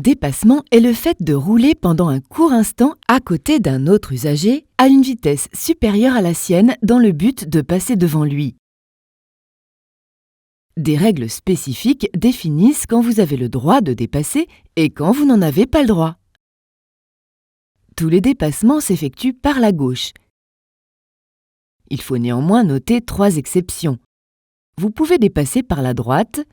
dépassement est le fait de rouler pendant un court instant à côté d'un autre usager à une vitesse supérieure à la sienne dans le but de passer devant lui. Des règles spécifiques définissent quand vous avez le droit de dépasser et quand vous n'en avez pas le droit. Tous les dépassements s'effectuent par la gauche. Il faut néanmoins noter 3 exceptions. Vous pouvez dépasser par la droite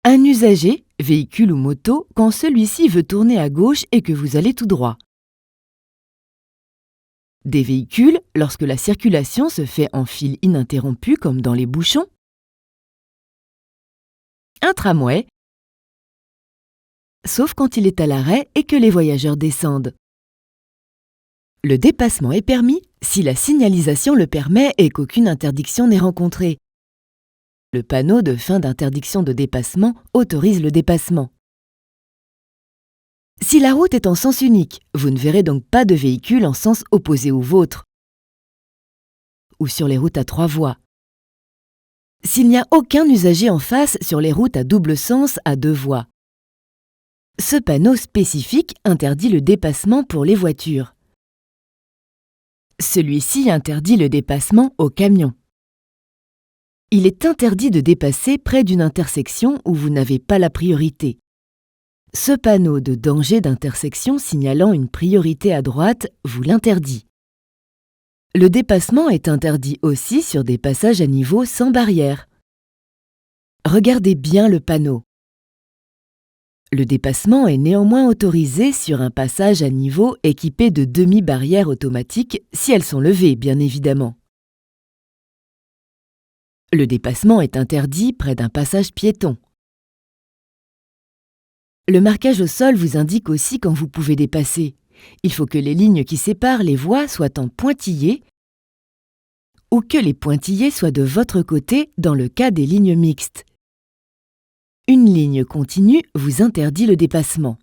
un usager, véhicule ou moto, quand celui-ci veut tourner à gauche et que vous allez tout droit. Des véhicules, lorsque la circulation se fait en file ininterrompue comme dans les bouchons. Un tramway, sauf quand il est à l'arrêt et que les voyageurs descendent. Le dépassement est permis si la signalisation le permet et qu'aucune interdiction n'est rencontrée. Le panneau de fin d'interdiction de dépassement autorise le dépassement. Si la route est en sens unique, vous ne verrez donc pas de véhicule en sens opposé au vôtre ou sur les routes à 3 voies. S'il n'y a aucun usager en face sur les routes à double sens à 2 voies. Ce panneau spécifique interdit le dépassement pour les voitures. Celui-ci interdit le dépassement aux camions. Il est interdit de dépasser près d'une intersection où vous n'avez pas la priorité. Ce panneau de danger d'intersection signalant une priorité à droite vous l'interdit. Le dépassement est interdit aussi sur des passages à niveau sans barrière. Regardez bien le panneau. Le dépassement est néanmoins autorisé sur un passage à niveau équipé de demi-barrières automatiques si elles sont levées, bien évidemment. Le dépassement est interdit près d'un passage piéton. Le marquage au sol vous indique aussi quand vous pouvez dépasser. Il faut que les lignes qui séparent les voies soient en pointillés ou que les pointillés soient de votre côté dans le cas des lignes mixtes. Une ligne continue vous interdit le dépassement.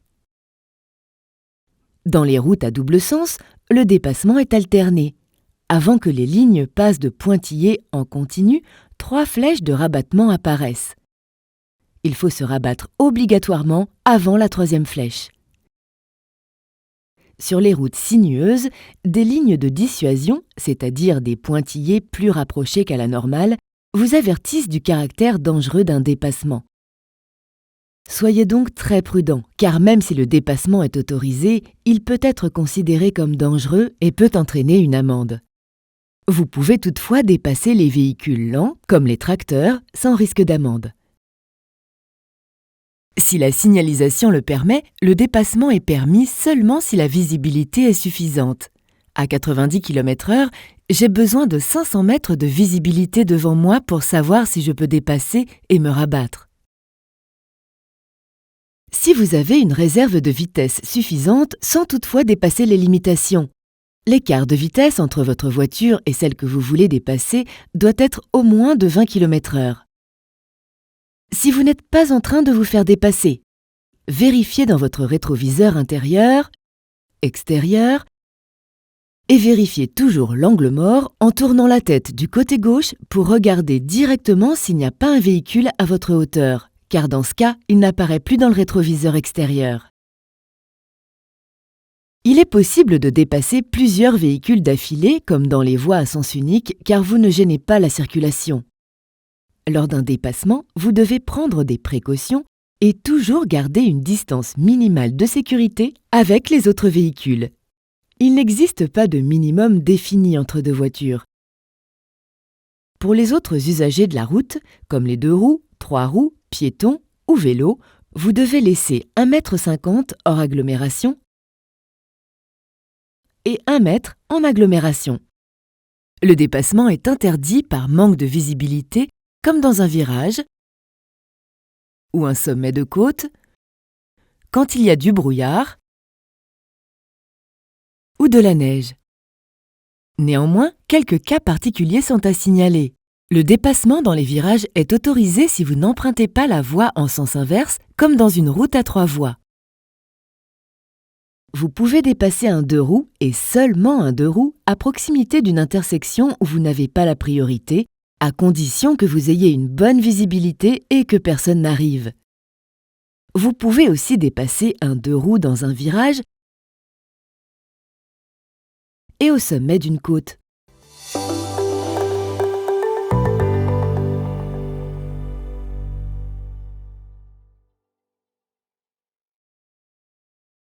Dans les routes à double sens, le dépassement est alterné. Avant que les lignes passent de pointillés en continu, 3 flèches de rabattement apparaissent. Il faut se rabattre obligatoirement avant la 3e flèche. Sur les routes sinueuses, des lignes de dissuasion, c'est-à-dire des pointillés plus rapprochés qu'à la normale, vous avertissent du caractère dangereux d'un dépassement. Soyez donc très prudent, car même si le dépassement est autorisé, il peut être considéré comme dangereux et peut entraîner une amende. Vous pouvez toutefois dépasser les véhicules lents, comme les tracteurs, sans risque d'amende. Si la signalisation le permet, le dépassement est permis seulement si la visibilité est suffisante. À 90 km/h, j'ai besoin de 500 mètres de visibilité devant moi pour savoir si je peux dépasser et me rabattre. Si vous avez une réserve de vitesse suffisante sans toutefois dépasser les limitations, l'écart de vitesse entre votre voiture et celle que vous voulez dépasser doit être au moins de 20 km/h. Si vous n'êtes pas en train de vous faire dépasser, vérifiez dans votre rétroviseur intérieur, extérieur, et vérifiez toujours l'angle mort en tournant la tête du côté gauche pour regarder directement s'il n'y a pas un véhicule à votre hauteur, car dans ce cas, il n'apparaît plus dans le rétroviseur extérieur. Il est possible de dépasser plusieurs véhicules d'affilée, comme dans les voies à sens unique, car vous ne gênez pas la circulation. Lors d'un dépassement, vous devez prendre des précautions et toujours garder une distance minimale de sécurité avec les autres véhicules. Il n'existe pas de minimum défini entre 2 voitures. Pour les autres usagers de la route, comme les 2 roues, 3 roues, piétons ou vélos, vous devez laisser 1,50 m hors agglomération et 1 mètre en agglomération. Le dépassement est interdit par manque de visibilité, comme dans un virage ou un sommet de côte, quand il y a du brouillard ou de la neige. Néanmoins, quelques cas particuliers sont à signaler. Le dépassement dans les virages est autorisé si vous n'empruntez pas la voie en sens inverse, comme dans une route à 3 voies. Vous pouvez dépasser un 2 roues et seulement un 2 roues à proximité d'une intersection où vous n'avez pas la priorité, à condition que vous ayez une bonne visibilité et que personne n'arrive. Vous pouvez aussi dépasser un deux roues dans un virage et au sommet d'une côte.